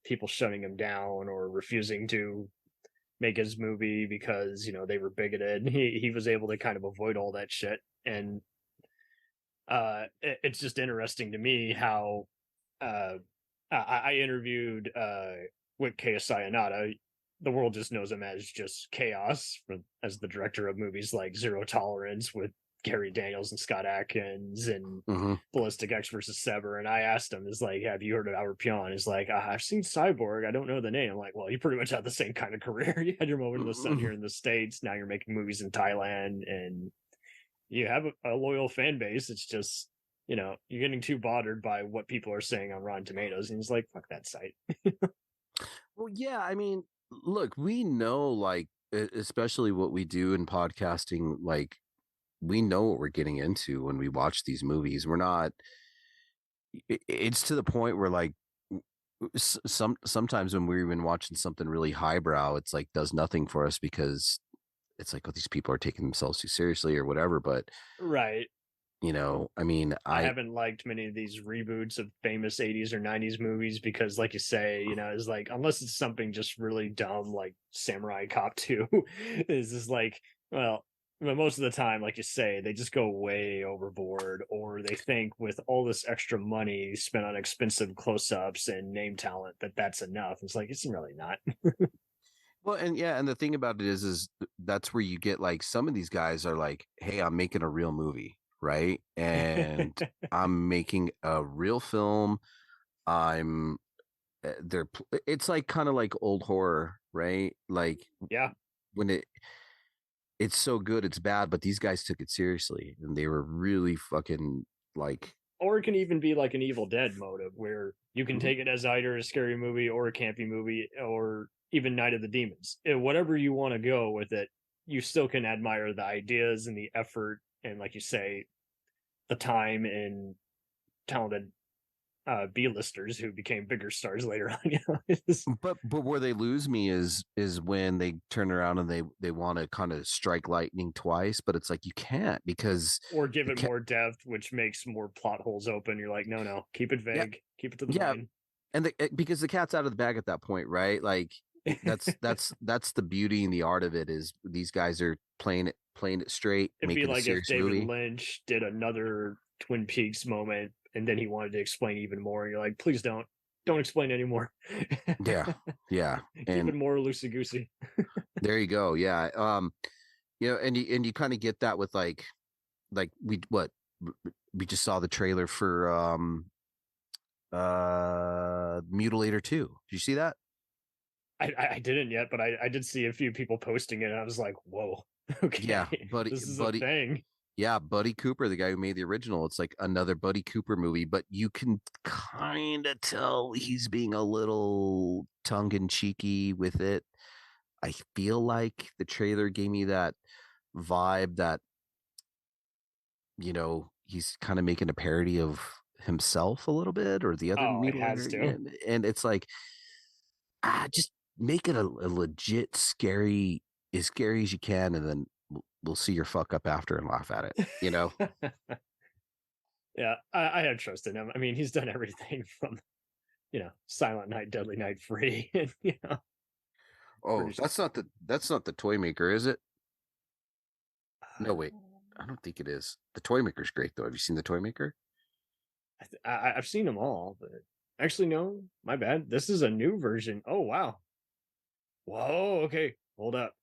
people shutting him down or refusing to make his movie because, they were bigoted. He was able to kind of avoid all that shit. And it's just interesting to me how I interviewed Wick Sayonara. The world just knows him as just Chaos, as the director of movies like Zero Tolerance with Gary Daniels and Scott Adkins and Ballistic X versus Sever. And I asked him, is like, have you heard of Albert Pyun? He's like, I've seen Cyborg. I don't know the name. I'm like, well, you pretty much had the same kind of career. You had your moment in the sun here in the States. Now you're making movies in Thailand and you have a loyal fan base. It's just, you're getting too bothered by what people are saying on Rotten Tomatoes. And he's like, fuck that site. Well, yeah, I mean, look, we know, like, especially what we do in podcasting, like, we know what we're getting into when we watch these movies. We're not, it's to the point where, like, sometimes when we're even watching something really highbrow, it's like does nothing for us because it's like, oh, these people are taking themselves too seriously or whatever. But right. I mean, I haven't liked many of these reboots of famous 80s or 90s movies because, like you say, it's like, unless it's something just really dumb like Samurai Cop 2, is just like, well, most of the time, like you say, they just go way overboard, or they think with all this extra money spent on expensive close-ups and name talent that's enough. It's like, it's really not. Well, and the thing about it is that's where you get like some of these guys are like, hey, I'm making a real movie. Right. And I'm making a real film. It's like kind of like old horror, right? Like, yeah, when it's so good, it's bad, but these guys took it seriously and they were really fucking like, or it can even be like an Evil Dead motive where you can take it as either a scary movie or a campy movie or even Night of the Demons. Whatever you want to go with it, you still can admire the ideas and the effort. And like you say, the time and talented B-listers who became bigger stars later on. But where they lose me is when they turn around and they want to kind of strike lightning twice, but it's like you can't because or give it more depth, which makes more plot holes open. You're like, no, keep it vague, keep it to the main. And because the cat's out of the bag at that point, right? Like that's the beauty and the art of it is these guys are playing it straight. It'd be like if David Lynch did another Twin Peaks moment and then he wanted to explain even more. And you're like, please don't explain anymore. Yeah. Keep it more loosey goosey. There you go. Yeah. And you kind of get that with like we just saw the trailer for Mutilator 2. Did you see that? I didn't yet, but I did see a few people posting it and I was like, whoa. Okay. Yeah, this is a thing. Yeah, Buddy Cooper, the guy who made the original. It's like another Buddy Cooper movie, but you can kind of tell he's being a little tongue-in-cheeky with it. I feel like the trailer gave me that vibe that, he's kind of making a parody of himself a little bit or the other Mutilator. And it's like, just make it a legit scary as you can, and then we'll see your fuck up after and laugh at it, Yeah, I have trust in him. I mean, he's done everything from, Silent Night, Deadly Night, Free, and Oh, that's not the Toy Maker, is it? No, wait, I don't think it is. The Toy Maker's great though. Have you seen the Toy Maker? I've seen them all, but actually, no, my bad. This is a new version. Oh wow. Whoa. Okay, hold up.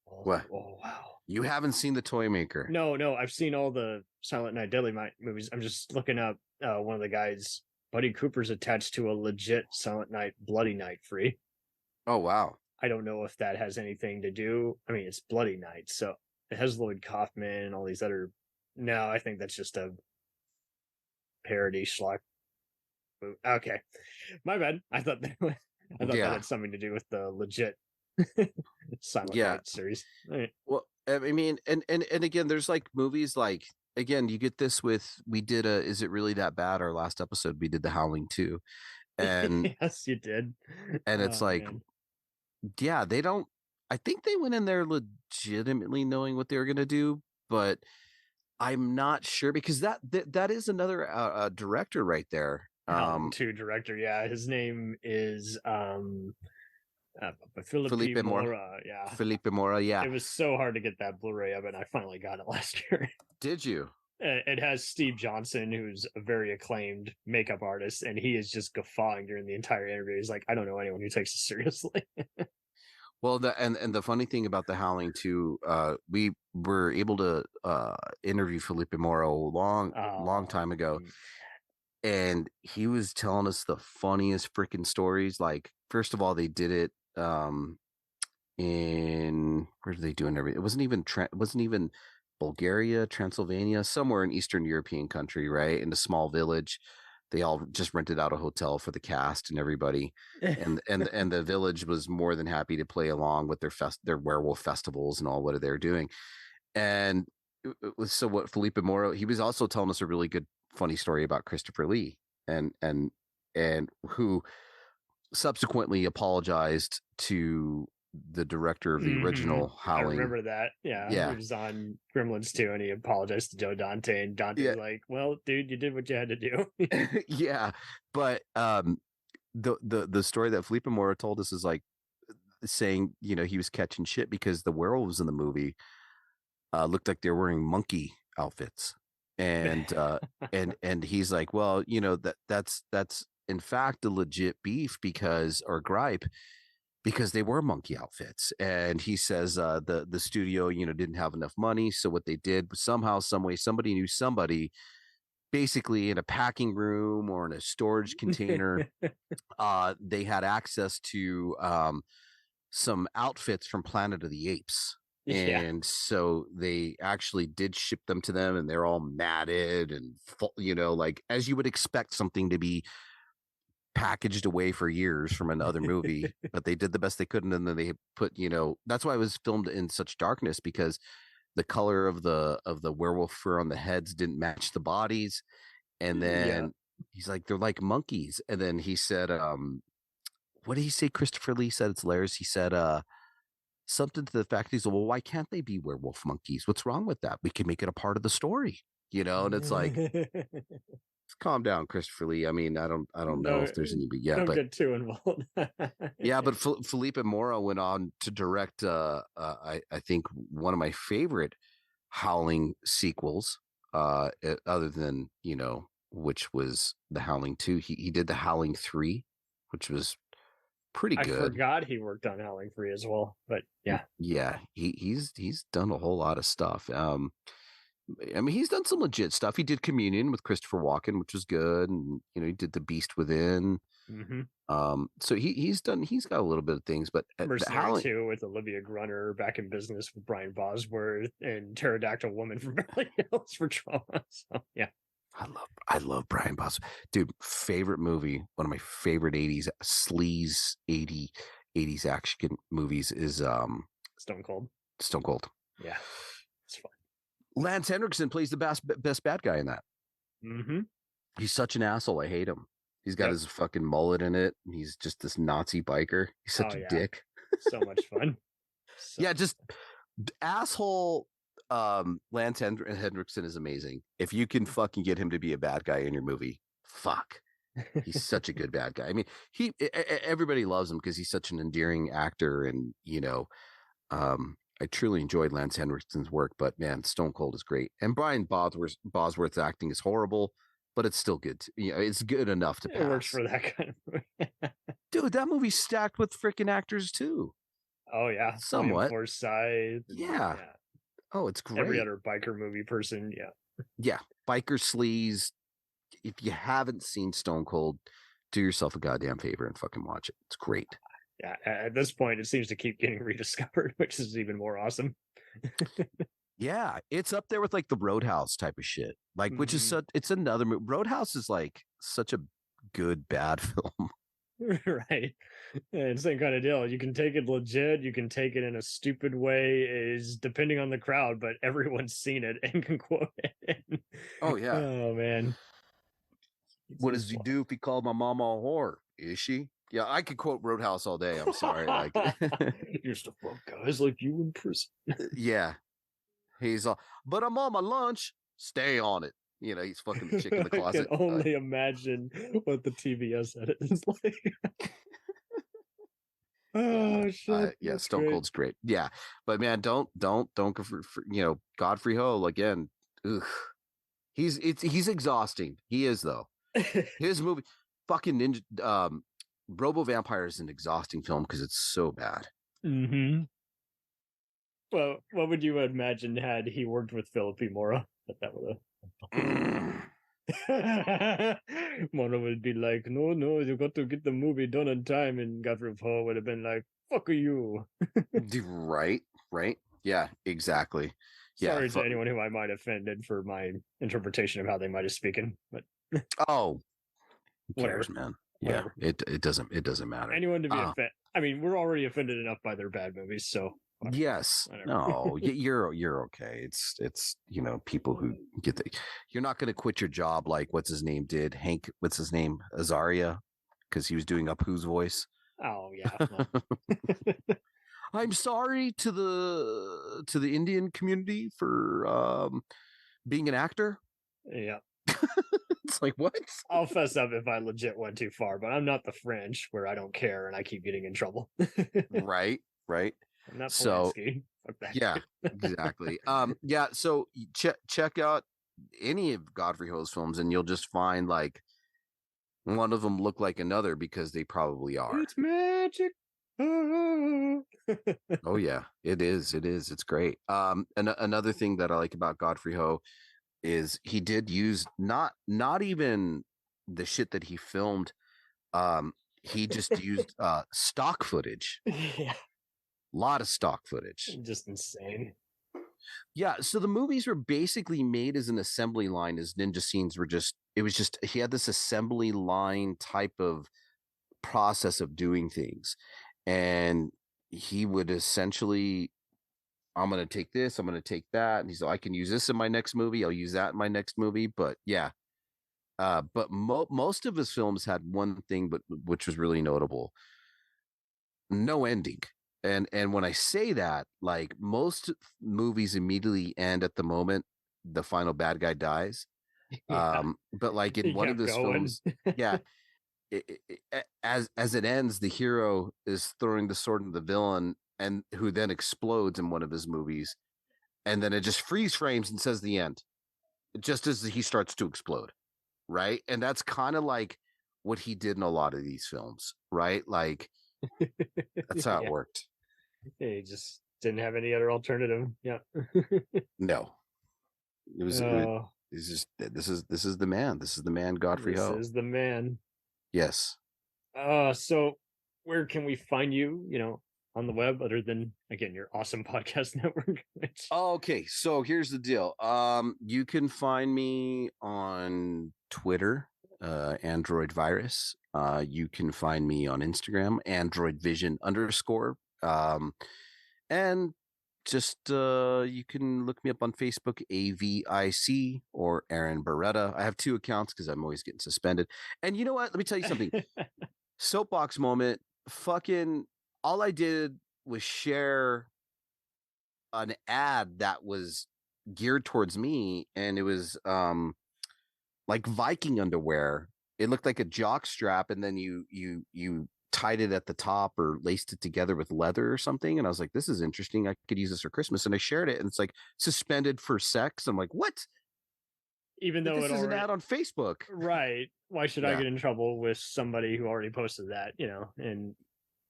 What? Oh wow. You haven't seen the Toy Maker? No, I've seen all the Silent Night, Deadly Night movies. I'm just looking up one of the guys. Buddy Cooper's attached to a legit Silent Night, Bloody Night Free. Oh wow. I don't know if that has anything to do. I mean, it's Bloody Night, so it has Lloyd Kaufman and all these other. No, I think that's just a parody schlock movie. Okay, my bad. I thought that that had something to do with the legit Silent Night series. Right. Well, I mean, and again, there's like movies like, again, you get this with, we did Is It Really That Bad? Our last episode, we did The Howling 2. And yes, you did. And it's like, man. Yeah, they don't, I think they went in there legitimately knowing what they were going to do, but I'm not sure, because that is another director right there. Howling 2 director. Yeah. His name is, Phillipe Mora. Yeah. Phillipe Mora. Yeah. It was so hard to get that Blu-ray of it. I finally got it last year. Did you? It has Steve Johnson, who's a very acclaimed makeup artist, and he is just guffawing during the entire interview. He's like, I don't know anyone who takes this seriously. Well, the funny thing about The Howling 2, we were able to interview Philippe Mora a long time ago, and he was telling us the funniest freaking stories. Like, first of all, they did it in, where did they do it? It wasn't even Bulgaria, Transylvania, somewhere in Eastern European country, right? In a small village. They all just rented out a hotel for the cast and everybody. And the village was more than happy to play along with their werewolf festivals and all what they're doing. And so what Philippe Mora, he was also telling us a really good, funny story about Christopher Lee and who subsequently apologized to the director of the original Howling. I remember that. Yeah. He was on Gremlins 2 and he apologized to Joe Dante, and Dante's like, well, dude, you did what you had to do. Yeah. But the story that Philippe Mora told us is like saying, you know, he was catching shit because the werewolves in the movie looked like they were wearing monkey outfits. And and he's like, well, you know, that's in fact a legit beef gripe, because they were monkey outfits. And he says the studio, you know, didn't have enough money. So what they did was somehow, some way, somebody knew somebody, basically in a packing room or in a storage container. They had access to some outfits from Planet of the Apes. And so they actually did ship them to them, and they're all matted and, you know, like as you would expect something to be packaged away for years from another movie. But they did the best they could, and then they put, you know, that's why it was filmed in such darkness, because the color of the werewolf fur on the heads didn't match the bodies. And then he's like, they're like monkeys. And then he said, what did he say? Christopher Lee said, it's hilarious. He said something to the fact, he's like, well, why can't they be werewolf monkeys? What's wrong with that? We can make it a part of the story, you know? And it's like, calm down, Christopher Lee. I mean, I don't know if there's any, don't get too involved. Yeah, but Philippe Mora went on to direct I think one of my favorite Howling sequels, other than, you know, which was the Howling 2. He did the Howling 3, which was pretty good. I forgot he worked on Howling 3 as well, but yeah, he's done a whole lot of stuff. I mean, he's done some legit stuff. He did Communion with Christopher Walken, which was good, and you know, he did The Beast Within. So he's got a little bit of things, but Mercenary 2 with Olivia Grunner, Back in Business with Brian Bosworth, and Pterodactyl Woman from Beverly Hills for Trauma. So yeah, I love Brian Bosworth, dude. Favorite movie, one of my favorite 80s sleaze 80s action movies is Stone Cold. Yeah, it's fun. Lance Henriksen plays the best bad guy in that. He's such an asshole. I hate him. He's got his fucking mullet in it. And he's just this Nazi biker. He's such a dick. So much fun. Just asshole. Lance Henriksen is amazing. If you can fucking get him to be a bad guy in your movie, fuck. He's such a good bad guy. I mean, everybody loves him because he's such an endearing actor, and you know, I truly enjoyed Lance Henriksen's work, but man, Stone Cold is great. And Brian Bosworth's acting is horrible, but it's still good. You know, it's good enough to pass. It works for that kind of movie. Dude, that movie's stacked with freaking actors too. Oh yeah, somewhat. Forsythe. Yeah. Oh, it's great. Every other biker movie person. Yeah. Biker sleaze. If you haven't seen Stone Cold, do yourself a goddamn favor and fucking watch it. It's great. Yeah, at this point, it seems to keep getting rediscovered, which is even more awesome. Yeah, it's up there with like the Roadhouse type of shit. Like, which is it's another movie. Roadhouse is like such a good bad film. Right. And same kind of deal. You can take it legit, you can take it in a stupid way, is depending on the crowd, but everyone's seen it and can quote it. Oh yeah. Oh man. What does he do if he called my mama a whore? Is she? Yeah, I could quote Roadhouse all day. I'm sorry. Like used to fuck guys like you in prison. Yeah. He's all, but I'm on my lunch. Stay on it. You know, he's fucking the chick in the closet. I can only imagine what the TBS edit is like. Oh shit! Yeah, That's Stone great. Cold's great. Yeah, but man, don't go for Godfrey Ho again. Ugh. He's exhausting. He is though. His movie, fucking Ninja, Robo Vampire is an exhausting film because it's so bad. Mm-hmm. Well, what would you imagine had he worked with Phillipe Mora? That would have. Mora would be like, no, you got to get the movie done on time, and Godfrey Ho would have been like, fuck you. Right. Yeah, exactly. Yeah, sorry to anyone who I might have offended for my interpretation of how they might have spoken, but who cares, whatever, man. Yeah, it doesn't matter. Anyone to be offended. I mean, we're already offended enough by their bad movies, so yes, whatever. No, you're okay. It's people who get you're not going to quit your job like what's his name did, Hank. What's his name, Azaria, because he was doing Apu's voice. Oh yeah. I'm sorry to the Indian community for being an actor. Yeah. It's like, what? I'll fess up if I legit went too far, but I'm not the French where I don't care and I keep getting in trouble. Right. I'm not so Polanski. Yeah, exactly. Yeah, so check out any of Godfrey Ho's films and you'll just find like one of them look like another because they probably are. It's magic. Oh yeah, it is. It's great. And another thing that I like about Godfrey Ho is he did use not even the shit that he filmed. He just used stock footage. Yeah. A lot of stock footage. Just insane. Yeah, so the movies were basically made as an assembly line, as ninja scenes were he had this assembly line type of process of doing things. And he would essentially, I'm going to take this, I'm going to take that. And he's like, I can use this in my next movie. I'll use that in my next movie. But yeah. But most of his films had one thing, which was really notable. No ending. And when I say that, like most movies immediately end at the moment the final bad guy dies. Yeah. But like in one of his films, yeah, as it ends, the hero is throwing the sword at the villain, and who then explodes in one of his movies, and then it just freeze frames and says the end, just as he starts to explode, right? And that's kind of like what he did in a lot of these films, right? Like that's how it worked. Yeah, he just didn't have any other alternative. Yeah. No, it was. This is the man. This is the man, Godfrey Ho. This is the man. Yes. So where can we find you, on the web other than, again, your awesome podcast network? Okay, so here's the deal. You can find me on Twitter, Android Virus. You can find me on Instagram, Android Vision _. And just you can look me up on Facebook, AVIC, or Aaron Beretta. I have 2 accounts because I'm always getting suspended. And you know what? Let me tell you something. Soapbox moment. Fucking all I did was share an ad that was geared towards me, and it was like Viking underwear. It looked like a jock strap, and then you tied it at the top or laced it together with leather or something. And I was like, this is interesting. I could use this for Christmas. And I shared it, and it's like suspended for sex. I'm like, what? Even though this is an ad on Facebook. Right. Why should I get in trouble with somebody who already posted that, and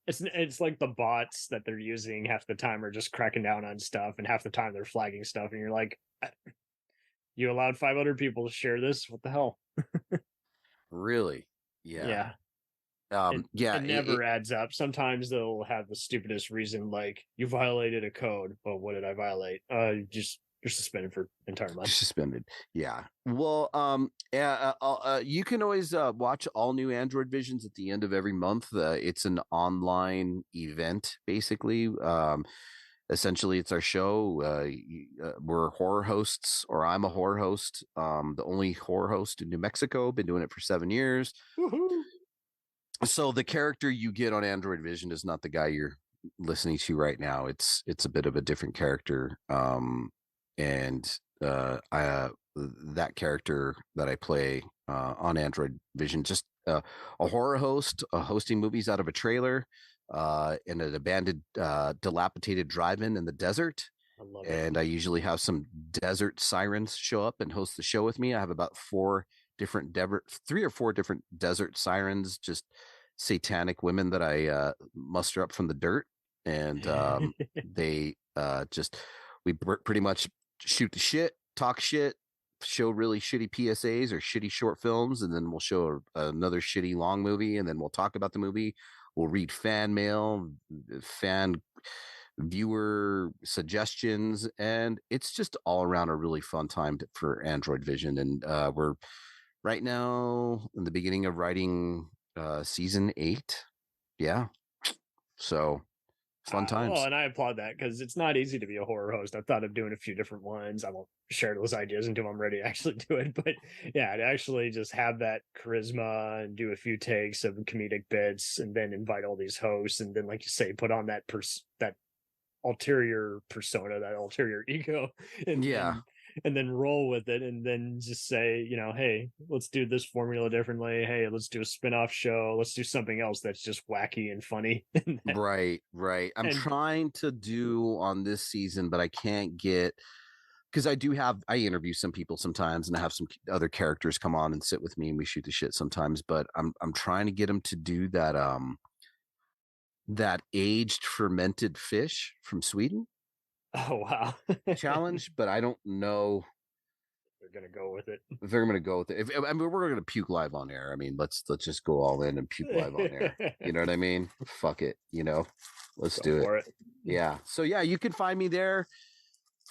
it's like the bots that they're using half the time are just cracking down on stuff, and half the time they're flagging stuff. And you're like, you allowed 500 people to share this. What the hell? Really? Yeah. It never adds up. Sometimes they'll have the stupidest reason, like, you violated a code. Well, what did I violate? Just You're suspended for entire month. Suspended. Yeah. Well, you can always watch all new Android Visions at the end of every month. It's an online event, basically. Essentially, it's our show. We're horror hosts, or I'm a horror host. The only horror host in New Mexico. Been doing it for 7 years. Woohoo. So the character you get on Android Vision is not the guy you're listening to right now. It's a bit of a different character. That character that I play on Android Vision, just a horror host, hosting movies out of a trailer in an abandoned, dilapidated drive-in in the desert. I love it. I usually have some desert sirens show up and host the show with me. I have about 3 or 4 different desert sirens, just satanic women that I muster up from the dirt, and they we pretty much shoot the shit, talk shit, show really shitty PSAs or shitty short films, and then we'll show another shitty long movie, and then we'll talk about the movie. We'll read fan mail, fan viewer suggestions, and it's just all around a really fun time for Android Vision. And we're right now in the beginning of writing season 8. Yeah. So fun times. Well, and I applaud that, because it's not easy to be a horror host. I've thought of doing a few different ones. I won't share those ideas until I'm ready to actually do it. But yeah, to actually just have that charisma and do a few takes of comedic bits, and then invite all these hosts, and then, like you say, put on that ulterior persona, that ulterior ego, and then roll with it, and then just say, hey, let's do this formula differently. Hey, let's do a spin-off show. Let's do something else that's just wacky and funny. Right. I'm trying to do on this season, but I can't get, because I interview some people sometimes, and I have some other characters come on and sit with me, and we shoot the shit sometimes, but I'm trying to get them to do that aged fermented fish from Sweden. Oh, wow. challenge, but I don't know they're gonna go with it. If they're gonna go with it. We're gonna puke live on air. I mean, let's just go all in and puke live on air. You know what I mean? Fuck it. Let's do it. Yeah. So yeah, you can find me there.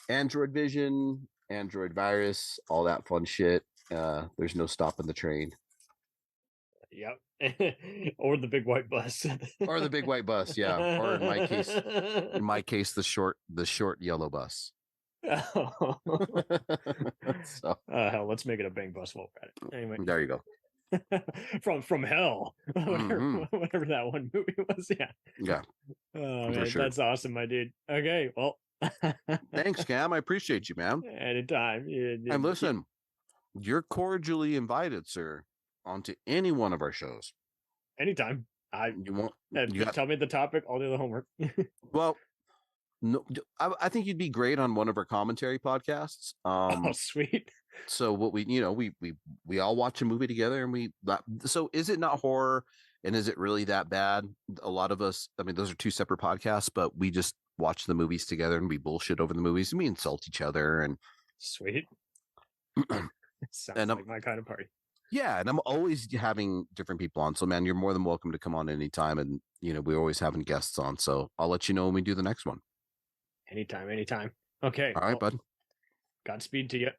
Android Vision, Android Virus, all that fun shit. There's no stopping the train. Yep. Or the big white bus. Or the big white bus, yeah. Or in my case, the short yellow bus. Oh. So. Hell, let's make it a bang bus while we're at it. Anyway. There you go. from hell. Whatever that one movie was. Yeah. Oh man, sure. That's awesome, my dude. Okay, well. Thanks, Cam. I appreciate you, man. Anytime. And listen, you're cordially invited, sir, onto any one of our shows. Anytime. Tell me the topic, I'll do the homework. Well, no, I think you'd be great on one of our commentary podcasts. Oh, sweet. So what we all watch a movie together, and so is it not horror, and is it really that bad? A lot of us, I mean, those are 2 separate podcasts, but we just watch the movies together, and we bullshit over the movies, and we insult each other. And sweet. Sounds like my kind of party. Yeah, and I'm always having different people on. So, man, you're more than welcome to come on anytime. And, we're always having guests on. So I'll let you know when we do the next one. Anytime. Okay. All right, bud. Godspeed to you.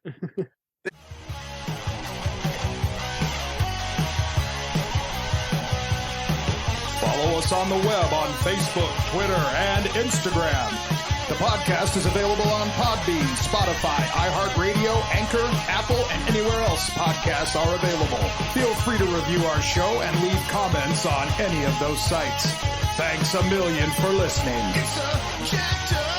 Follow us on the web on Facebook, Twitter, and Instagram. The podcast is available on Podbean, Spotify, iHeartRadio, Anchor, Apple, and anywhere else podcasts are available. Feel free to review our show and leave comments on any of those sites. Thanks a million for listening. It's a jacked up